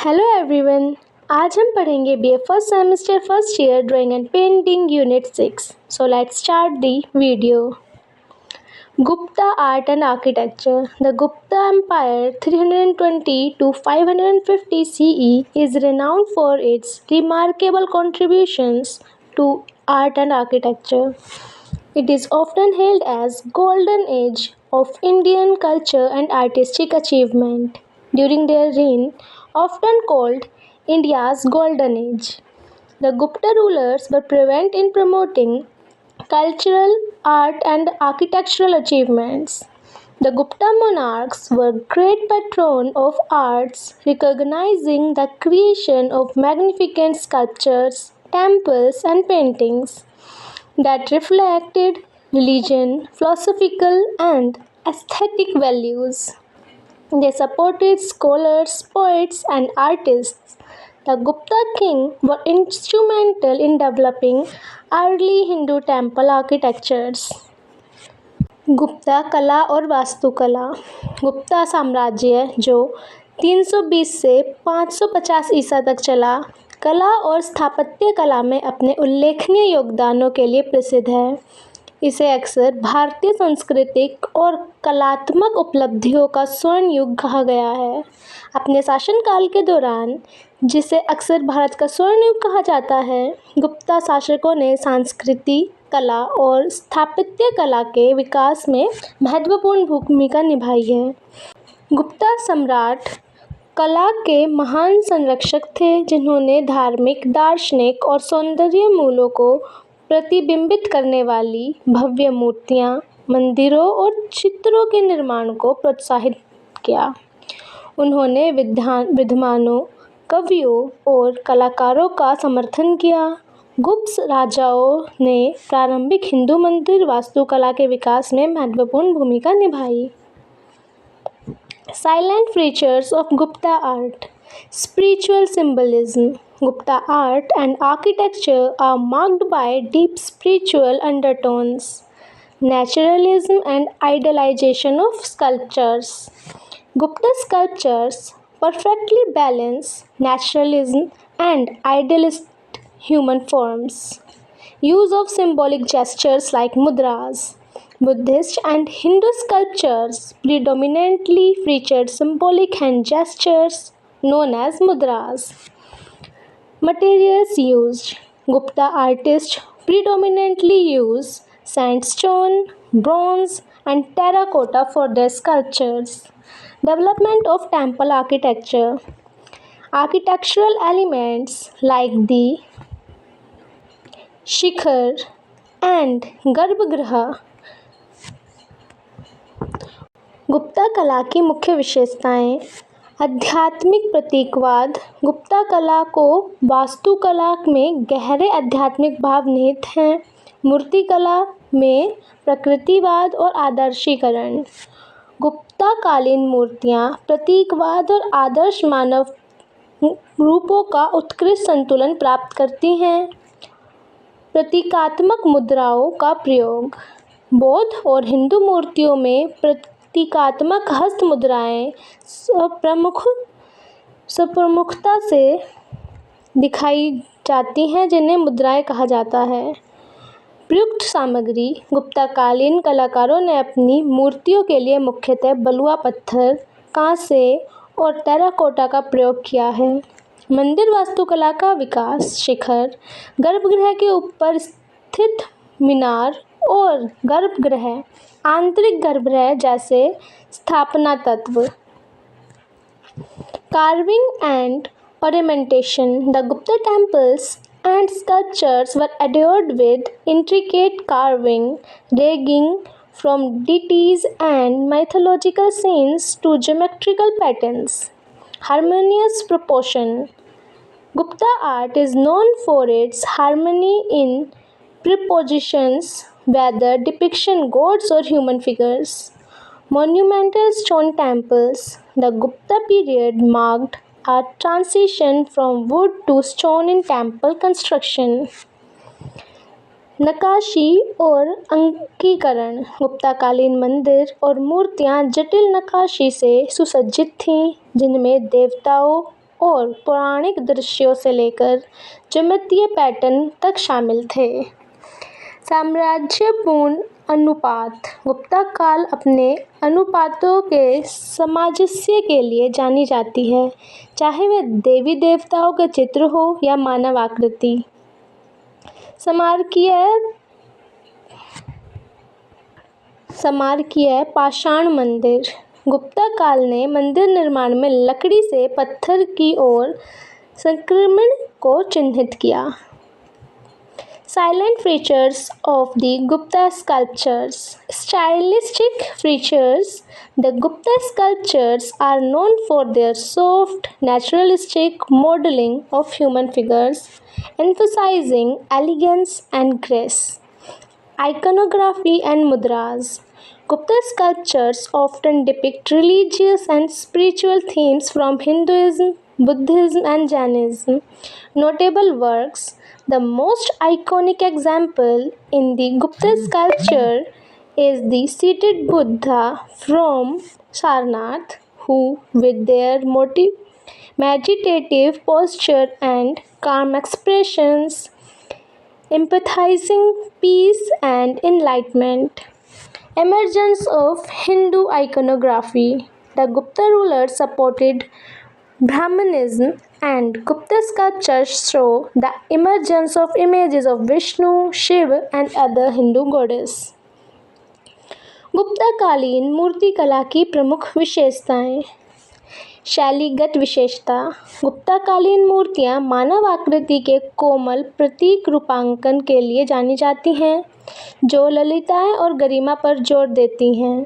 Hello everyone. आज हम पढ़ेंगे BA first semester first year drawing and painting unit 6। So let's start the video. Gupta art and architecture. The Gupta Empire 320 to 550 CE is renowned for its remarkable contributions to art and architecture. It is often hailed as golden age of Indian culture and artistic achievement. During their reign, often called India's golden age, the Gupta rulers were prevalent in promoting cultural, art, and architectural achievements. The Gupta monarchs were great patron of arts, recognizing the creation of magnificent sculptures, temples, and paintings that reflected religion, philosophical, and aesthetic values. They supported scholars, poets, and artists. The Gupta king were instrumental in developing early Hindu temple architectures. Gupta कला और वास्तुकला। गुप्ता साम्राज्य जो 320 से 550 ईसा तक चला, कला और स्थापत्य कला में अपने उल्लेखनीय योगदानों के लिए प्रसिद्ध है। इसे अक्सर भारतीय सांस्कृतिक और कलात्मक उपलब्धियों का स्वर्ण युग कहा गया है। अपने शासनकाल के दौरान, जिसे अक्सर भारत का स्वर्ण युग कहा जाता है, गुप्ता शासकों ने संस्कृति, कला और स्थापत्य कला के विकास में महत्वपूर्ण भूमिका निभाई है। गुप्ता सम्राट कला के महान संरक्षक थे, जिन्होंने धार्मिक, दार्शनिक और सौंदर्य मूल्यों को प्रतिबिंबित करने वाली भव्य मूर्तियाँ, मंदिरों और चित्रों के निर्माण को प्रोत्साहित किया। उन्होंने विद्वानों, कवियों और कलाकारों का समर्थन किया। गुप्त राजाओं ने प्रारंभिक हिंदू मंदिर वास्तुकला के विकास में महत्वपूर्ण भूमिका निभाई। Silent features of Gupta art. Spiritual symbolism. Gupta art and architecture are marked by deep spiritual undertones, naturalism, and idealization of sculptures. Gupta sculptures perfectly balance naturalism and idealist human forms. Use of symbolic gestures like mudras. Buddhist and Hindu sculptures predominantly featured symbolic hand gestures known as mudras. Materials used. Gupta artists predominantly use sandstone, bronze, and terracotta for their sculptures. Development of temple architecture. Architectural elements like the Shikhar and गर्भगृह। गुप्ता कला की मुख्य विशेषताएं। आध्यात्मिक प्रतीकवाद। गुप्ता कला को वास्तुकला में गहरे आध्यात्मिक भाव निहित हैं। मूर्तिकला में प्रकृतिवाद और आदर्शीकरण। गुप्ताकालीन मूर्तियाँ प्रतीकवाद और आदर्श मानव रूपों का उत्कृष्ट संतुलन प्राप्त करती हैं। प्रतीकात्मक मुद्राओं का प्रयोग। बौद्ध और हिंदू मूर्तियों में प्रतीकात्मक हस्त मुद्राएं प्रमुखता से दिखाई जाती हैं, जिन्हें मुद्राएं कहा जाता है। प्रयुक्त सामग्री। गुप्ताकालीन कलाकारों ने अपनी मूर्तियों के लिए मुख्यतः बलुआ पत्थर, कांसे और टेराकोटा का प्रयोग किया है। मंदिर वास्तुकला का विकास। शिखर, गर्भगृह के ऊपर स्थित मीनार और गर्भगृह, आंतरिक गर्भगृह जैसे स्थापना तत्व। Carving and ornamentation. The Gupta temples and sculptures were adorned with intricate carving, ranging from deities and mythological scenes to geometrical patterns. Harmonious proportion. Gupta art is known for its harmony in proportions, whether depiction gods or human figures. Monumental stone temples. The Gupta period marked a transition from wood to stone in temple construction. नक्काशी और अंकीकरण। गुप्ताकालीन मंदिर और मूर्तियाँ जटिल नक्काशी से सुसज्जित थीं, जिनमें देवताओं, और पौराणिक दृश्यों से लेकर ज्यामितीय पैटर्न तक शामिल थे। साम्राज्यपूर्ण अनुपात। गुप्ता काल अपने अनुपातों के सामंजस्य के लिए जानी जाती है, चाहे वे देवी देवताओं के चित्र हो या मानव आकृति। स्मारकीय पाषाण मंदिर। गुप्ता काल ने मंदिर निर्माण में लकड़ी से पत्थर की ओर संक्रमण को चिह्नित किया। Silent features of the Gupta sculptures. Stylistic features. The Gupta sculptures are known for their soft, naturalistic modeling of human figures, emphasizing elegance and grace. Iconography and mudras. Gupta sculptures often depict religious and spiritual themes from Hinduism, Buddhism, and Jainism. Notable works. The most iconic example in the Gupta sculpture is the seated Buddha from Sarnath, who, with their meditative posture and calm expressions, empathizing peace and enlightenment. Emergence of Hindu iconography. The Gupta rulers supported Brahmanism, and Gupta sculptures show the emergence of images of Vishnu, Shiva, and other Hindu goddesses. गुप्ताकालीन मूर्तिकला की प्रमुख विशेषताएं। शैलीगत विशेषता। गुप्ताकालीन मूर्तियां मानव आकृति के कोमल प्रतीक रूपांकन के लिए जानी जाती हैं, जो ललिताएं और गरिमा पर जोर देती हैं।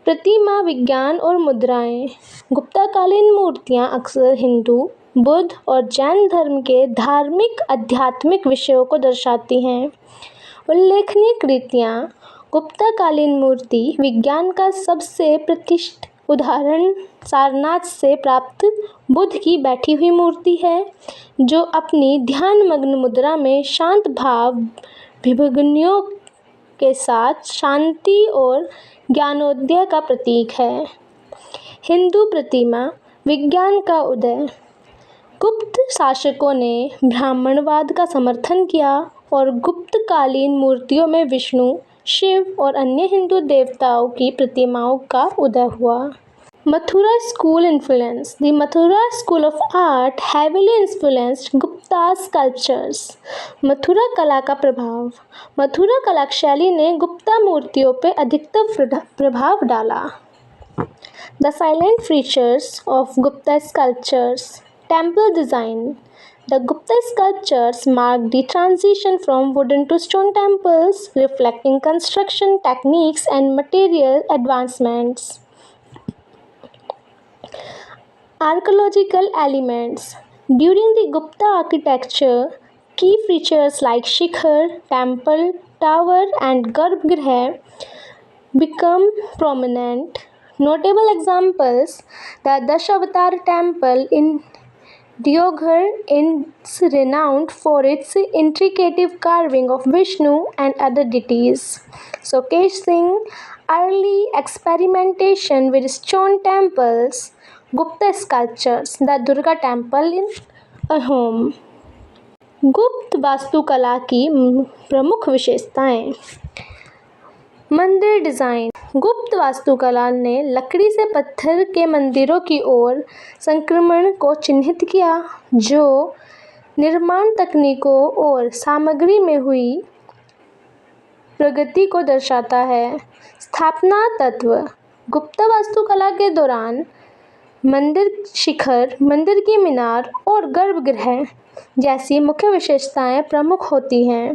प्रतिमा विज्ञान और मुद्राएं। गुप्ताकालीन मूर्तियां अक्सर हिंदू, बुद्ध और जैन धर्म के धार्मिक आध्यात्मिक विषयों को दर्शाती हैं। उल्लेखनीय कृतियां। गुप्ताकालीन मूर्ति विज्ञान का सबसे प्रतिष्ठित उदाहरण सारनाथ से प्राप्त बुद्ध की बैठी हुई मूर्ति है, जो अपनी ध्यानमग्न मुद्रा में शांत भाव विभंगियों के साथ शांति और ज्ञानोदय का प्रतीक है। हिंदू प्रतिमा विज्ञान का उदय। गुप्त शासकों ने ब्राह्मणवाद का समर्थन किया और गुप्तकालीन मूर्तियों में विष्णु, शिव और अन्य हिंदू देवताओं की प्रतिमाओं का उदय हुआ। Mathura school influence. The Mathura school of art heavily influenced Gupta sculptures. Mathura कला का प्रभाव। मथुरा कला शैली ने गुप्ता मूर्तियों पर अधिकतम प्रभाव डाला। The salient features of Gupta sculptures. Temple design. The Gupta sculptures mark the transition from wooden to stone temples, reflecting construction techniques and material advancements. Archaeological elements. During the Gupta architecture, key features like shikhar, temple, tower, and garbhagriha become prominent. Notable examples: the Dashavatar temple in Deoghar is renowned for its intricate carving of Vishnu and other deities, showcasing early experimentation with stone temples. Gupta sculptures. The Durga Temple in Ahom. गुप्त वास्तुकला की प्रमुख विशेषताएं। मंदिर design. गुप्त वास्तुकला ने लकड़ी से पत्थर के मंदिरों की ओर संक्रमण को चिह्नित किया, जो निर्माण तकनीकों और सामग्री में हुई प्रगति को दर्शाता है। स्थापना तत्व। गुप्ता वास्तुकला के दौरान मंदिर शिखर, मंदिर की मीनार और गर्भगृह जैसी मुख्य विशेषताएं प्रमुख होती हैं।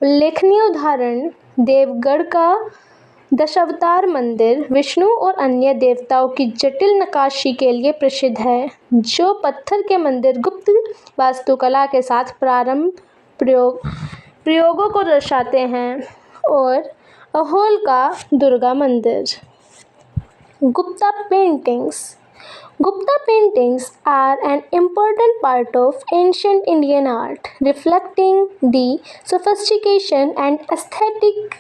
उल्लेखनीय उदाहरण देवगढ़ का दशावतार मंदिर विष्णु और अन्य देवताओं की जटिल नक्काशी के लिए प्रसिद्ध है, जो पत्थर के मंदिर गुप्त वास्तुकला के साथ प्रारंभ प्रयोगों को दर्शाते हैं। और अहोल का दुर्गा मंदिर। Gupta paintings. Gupta paintings are an important part of ancient Indian art, reflecting the sophistication and aesthetic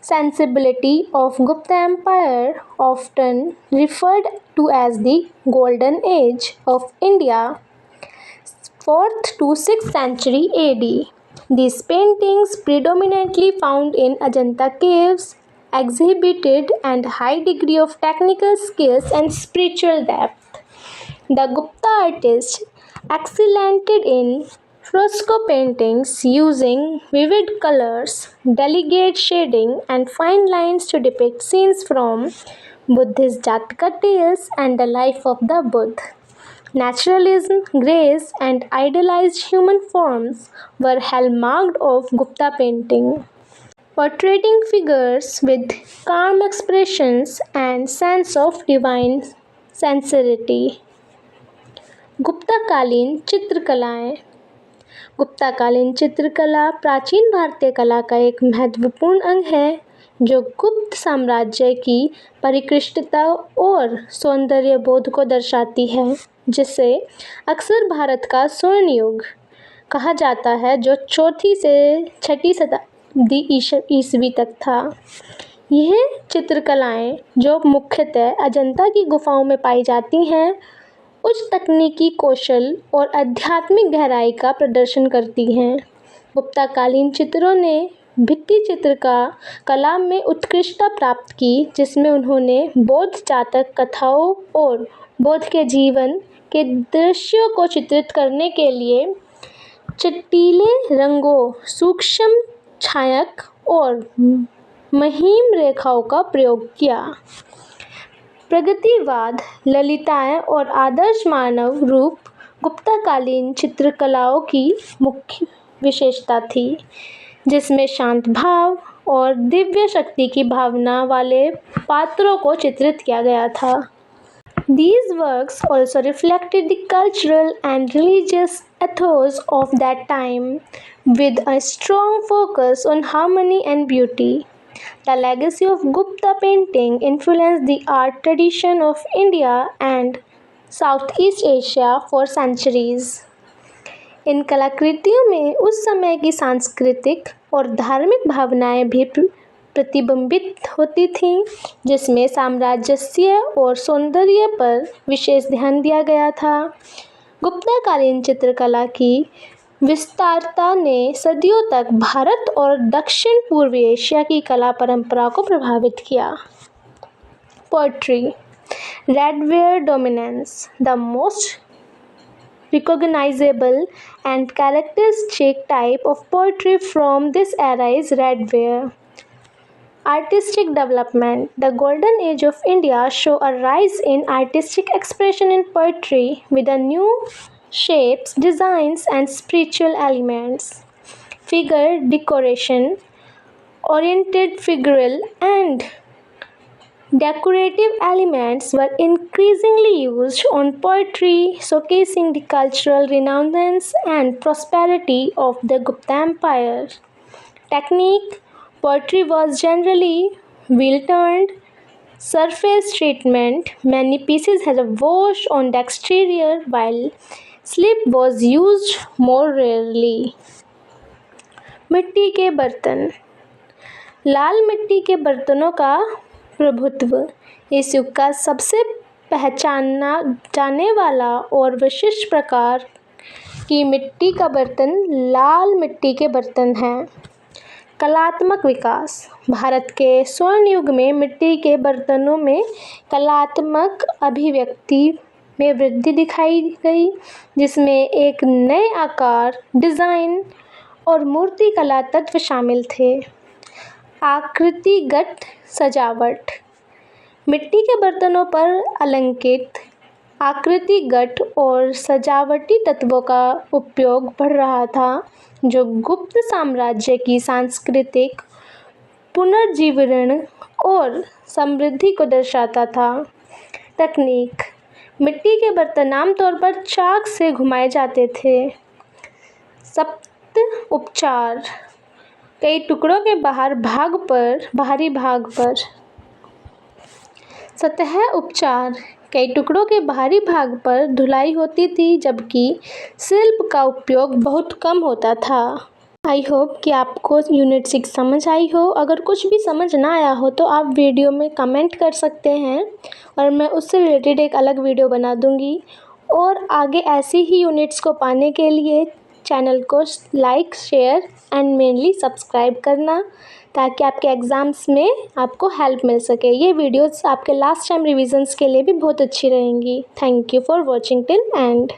sensibility of Gupta Empire, often referred to as the Golden Age of India, 4th to 6th century AD. These paintings, predominantly found in Ajanta caves, exhibited a high degree of technical skills and spiritual depth. The Gupta artists excelled in fresco paintings using vivid colors, delicate shading, and fine lines to depict scenes from Buddhist Jataka tales and the life of the Buddha. Naturalism, grace, and idealized human forms were hallmarks of Gupta painting, portraying figures with calm expressions and sense of divine sincerity. गुप्ताकालीन चित्रकलाएं। गुप्ताकालीन चित्रकला प्राचीन भारतीय कला का एक महत्वपूर्ण अंग है जो गुप्त साम्राज्य की परिष्कृतता और सौंदर्य बोध को दर्शाती है, जिसे अक्सर भारत का स्वर्ण युग कहा जाता है, जो 4वीं से 6वीं शताब्दी ईस्वी तक था। यह चित्रकलाएं, जो मुख्यतः अजंता की गुफाओं में पाई जाती हैं, उच्च तकनीकी कौशल और आध्यात्मिक गहराई का प्रदर्शन करती हैं। गुप्ताकालीन चित्रों ने भित्ति चित्र का कला में उत्कृष्टता प्राप्त की, जिसमें उन्होंने बौद्ध जातक कथाओं और बौद्ध के जीवन के दृश्यों को चित्रित करने के लिए चटीले रंगों, सूक्ष्म छायांक और महीन रेखाओं का प्रयोग किया। प्रगतिवाद, ललिताएं और आदर्श मानव रूप गुप्ताकालीन चित्रकलाओं की मुख्य विशेषता थी, जिसमें शांत भाव और दिव्य शक्ति की भावना वाले पात्रों को चित्रित किया गया था। These works also reflected the cultural and religious ethos of that time, with a strong focus on harmony and beauty. The legacy of Gupta painting influenced the art tradition of India and Southeast Asia for centuries. इन कलाकृतियों में उस समय की सांस्कृतिक और धार्मिक भावनाएं भी प्रतिबिंबित होती थीं, जिसमें सामंजस्य और सौंदर्य पर विशेष ध्यान दिया गया था। गुप्ताकालीन चित्रकला की विस्तारता ने सदियों तक भारत और दक्षिण पूर्व एशिया की कला परंपरा को प्रभावित किया। Poetry, redware dominance. The most recognizable and characteristic type of poetry from this era is redware. Artistic development. The golden age of India show a rise in artistic expression in poetry with a new shapes, designs, and spiritual elements. Figure decoration, oriented figural, and decorative elements were increasingly used on poetry, showcasing the cultural renaissance and prosperity of the Gupta Empire. Technique. Poetry was generally well-turned surface treatment. Many pieces had a wash on the exterior, while slip was used more rarely. मिट्टी के बर्तन। लाल मिट्टी के बर्तनों का प्रभुत्व। इस युग का सबसे पहचाना जाने वाला और विशिष्ट प्रकार की मिट्टी का बर्तन लाल मिट्टी के बर्तन हैं। कलात्मक विकास। भारत के स्वर्ण युग में मिट्टी के बर्तनों में कलात्मक अभिव्यक्ति में वृद्धि दिखाई गई, जिसमें एक नए आकार, डिज़ाइन और मूर्तिकला तत्व शामिल थे। आकृतिगत सजावट। मिट्टी के बर्तनों पर अलंकृत आकृतिगत और सजावटी तत्वों का उपयोग बढ़ रहा था, जो गुप्त साम्राज्य की सांस्कृतिक पुनर्जीवरण और समृद्धि को दर्शाता था। तकनीक। मिट्टी के बर्तन आमतौर पर चाक से घुमाए जाते थे। सप्त उपचार। कई टुकड़ों के बाहरी भाग पर सतह उपचार। कई टुकड़ों के बाहरी भाग पर धुलाई होती थी, जबकि शिल्प का उपयोग बहुत कम होता था। आई होप कि आपको यूनिट 6 समझ आई हो। अगर कुछ भी समझ ना आया हो तो आप वीडियो में कमेंट कर सकते हैं और मैं उससे रिलेटेड एक अलग वीडियो बना दूंगी। और आगे ऐसे ही यूनिट्स को पाने के लिए चैनल को like, share and mainly subscribe करना, ताकि आपके एग्ज़ाम्स में आपको हेल्प मिल सके। ये वीडियोस आपके लास्ट टाइम रिविजन्स के लिए भी बहुत अच्छी रहेंगी। Thank you for watching till and.